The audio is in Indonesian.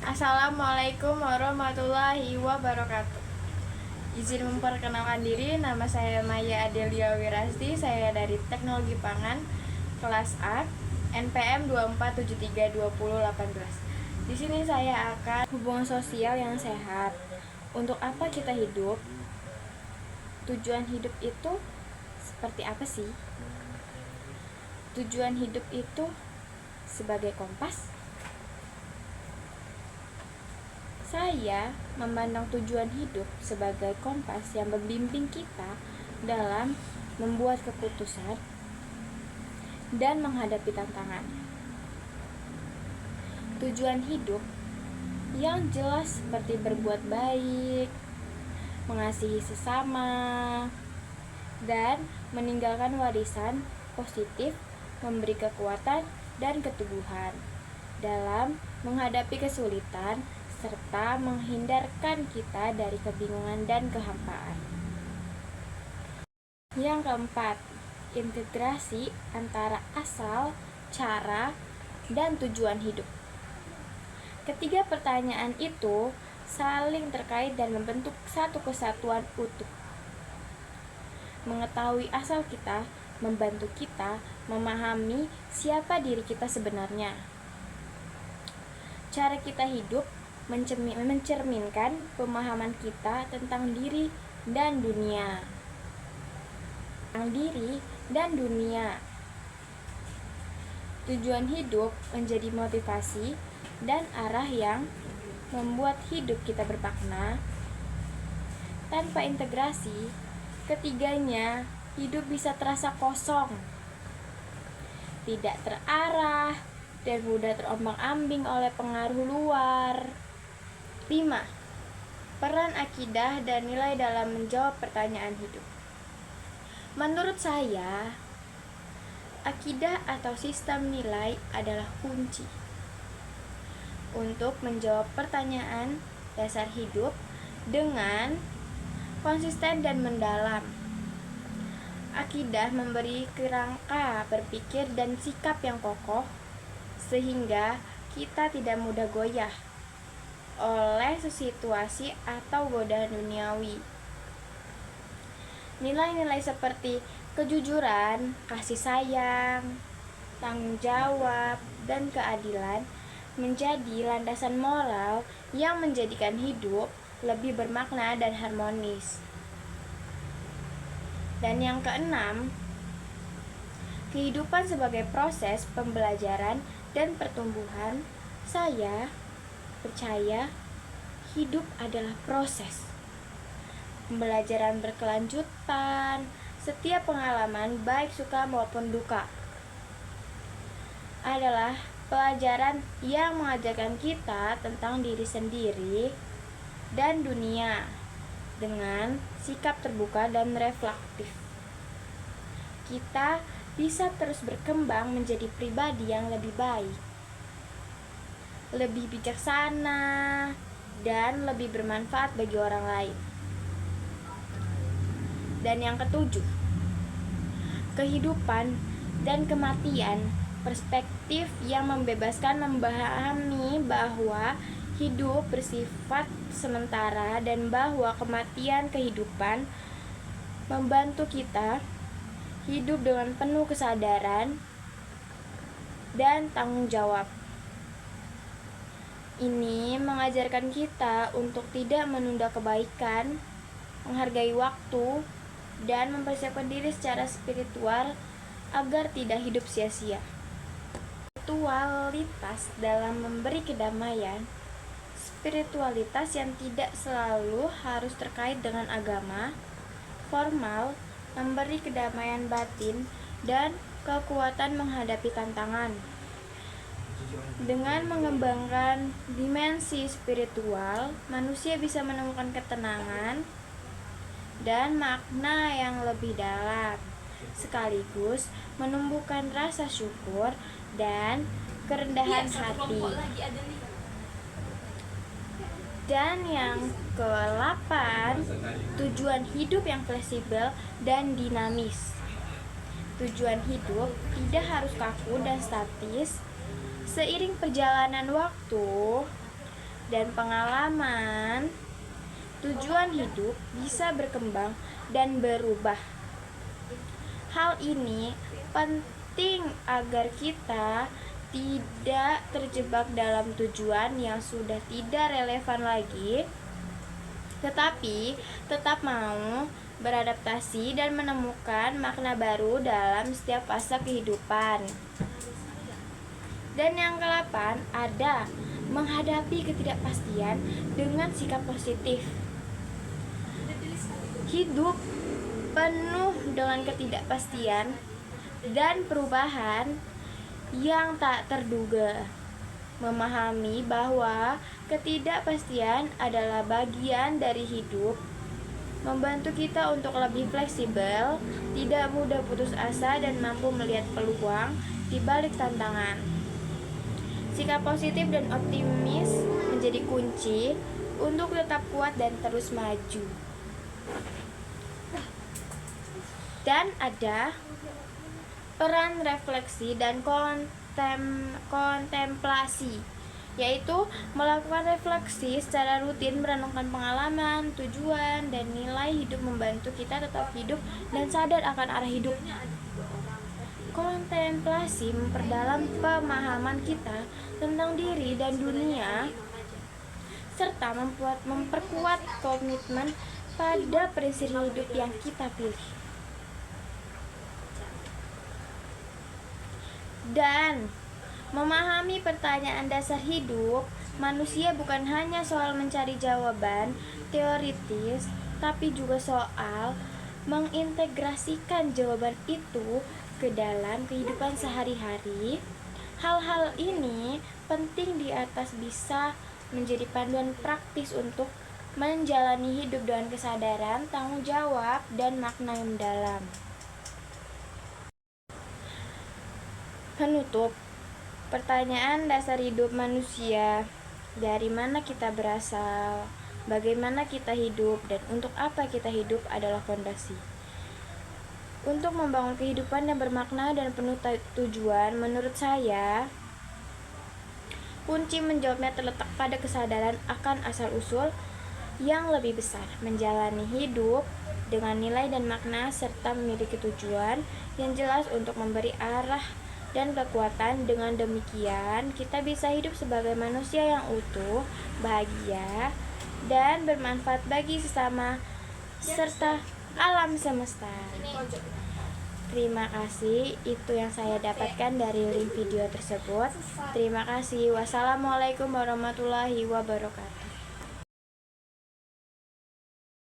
Assalamualaikum warahmatullahi wabarakatuh. Izin memperkenalkan diri, nama saya Maya Adelia Wirasti. Saya dari Teknologi Pangan kelas A, NPM 24732018. Di sini saya akan hubungan sosial yang sehat. Untuk apa kita hidup? Tujuan hidup itu seperti apa sih? Tujuan hidup itu sebagai kompas. Saya memandang tujuan hidup sebagai kompas yang membimbing kita dalam membuat keputusan dan menghadapi tantangan. Tujuan hidup yang jelas seperti berbuat baik, mengasihi sesama, dan meninggalkan warisan positif, memberi kekuatan dan keteguhan dalam menghadapi kesulitan serta menghindarkan kita dari kebingungan dan kehampaan. Yang keempat, integrasi antara asal, cara, dan tujuan hidup. Ketiga pertanyaan itu saling terkait dan membentuk satu kesatuan utuh. Mengetahui asal kita membantu kita memahami siapa diri kita sebenarnya. Cara kita hidup mencerminkan pemahaman kita tentang diri dan dunia. Tujuan hidup menjadi motivasi dan arah yang membuat hidup kita bermakna. Tanpa integrasi, ketiganya hidup bisa terasa kosong, tidak terarah, dan mudah terombang-ambing oleh pengaruh luar. 5. Peran akidah dan nilai dalam menjawab pertanyaan hidup. Menurut saya, akidah atau sistem nilai adalah kunci untuk menjawab pertanyaan dasar hidup dengan konsisten dan mendalam. Akidah memberi kerangka berpikir dan sikap yang kokoh sehingga kita tidak mudah goyah oleh situasi atau godaan duniawi. Nilai-nilai seperti kejujuran, kasih sayang, tanggung jawab, dan keadilan menjadi landasan moral yang menjadikan hidup lebih bermakna dan harmonis. Dan yang keenam, kehidupan sebagai proses pembelajaran dan pertumbuhan. Saya percaya hidup adalah proses pembelajaran berkelanjutan. Setiap pengalaman, baik suka maupun duka, adalah pelajaran yang mengajarkan kita tentang diri sendiri dan dunia dengan sikap terbuka dan reflektif. Kita bisa terus berkembang menjadi pribadi yang lebih baik, lebih bijaksana, dan lebih bermanfaat bagi orang lain. Dan yang ketujuh, kehidupan dan kematian, perspektif yang membebaskan memahami bahwa hidup bersifat sementara dan bahwa kematian kehidupan membantu kita hidup dengan penuh kesadaran dan tanggung jawab. Ini mengajarkan kita untuk tidak menunda kebaikan, menghargai waktu, dan mempersiapkan diri secara spiritual agar tidak hidup sia-sia. Spiritualitas dalam memberi kedamaian, spiritualitas yang tidak selalu harus terkait dengan agama formal, memberi kedamaian batin dan kekuatan menghadapi tantangan. Dengan mengembangkan dimensi spiritual, manusia bisa menemukan ketenangan dan makna yang lebih dalam, sekaligus menumbuhkan rasa syukur dan kerendahan hati. Dan yang ke-8, tujuan hidup yang fleksibel dan dinamis. Tujuan hidup tidak harus kaku dan statis. Seiring perjalanan waktu, dan pengalaman, tujuan hidup bisa berkembang dan berubah. Hal ini penting agar kita tidak terjebak dalam tujuan yang sudah tidak relevan lagi, tetapi tetap mau beradaptasi dan menemukan makna baru dalam setiap fase kehidupan. Dan yang ke-8 ada menghadapi ketidakpastian dengan sikap positif. Hidup penuh dengan ketidakpastian dan perubahan yang tak terduga. Memahami bahwa ketidakpastian adalah bagian dari hidup membantu kita untuk lebih fleksibel, tidak mudah putus asa, dan mampu melihat peluang di balik tantangan. Sikap positif dan optimis menjadi kunci untuk tetap kuat dan terus maju. Dan ada peran refleksi dan kontemplasi, yaitu melakukan refleksi secara rutin, merenungkan pengalaman, tujuan, dan nilai hidup membantu kita tetap hidup dan sadar akan arah hidup. Kontemplasi memperdalam pemahaman kita tentang diri dan dunia, serta memperkuat komitmen pada prinsip hidup yang kita pilih. Dan memahami pertanyaan dasar hidup manusia bukan hanya soal mencari jawaban teoritis, tapi juga soal mengintegrasikan jawaban itu ke dalam kehidupan sehari-hari. Hal-hal ini penting di atas bisa menjadi panduan praktis untuk menjalani hidup dengan kesadaran, tanggung jawab, dan makna yang mendalam. Penutup, pertanyaan dasar hidup manusia, dari mana kita berasal, bagaimana kita hidup, dan untuk apa kita hidup adalah fondasi untuk membangun kehidupan yang bermakna dan penuh tujuan. Menurut saya, kunci menjawabnya terletak pada kesadaran akan asal-usul yang lebih besar, menjalani hidup dengan nilai dan makna, serta memiliki tujuan yang jelas untuk memberi arah dan kekuatan. Dengan demikian, kita bisa hidup sebagai manusia yang utuh, bahagia, dan bermanfaat bagi sesama serta alam semesta. Terima kasih, itu yang saya dapatkan dari link video tersebut. Terima kasih. Wassalamualaikum warahmatullahi wabarakatuh.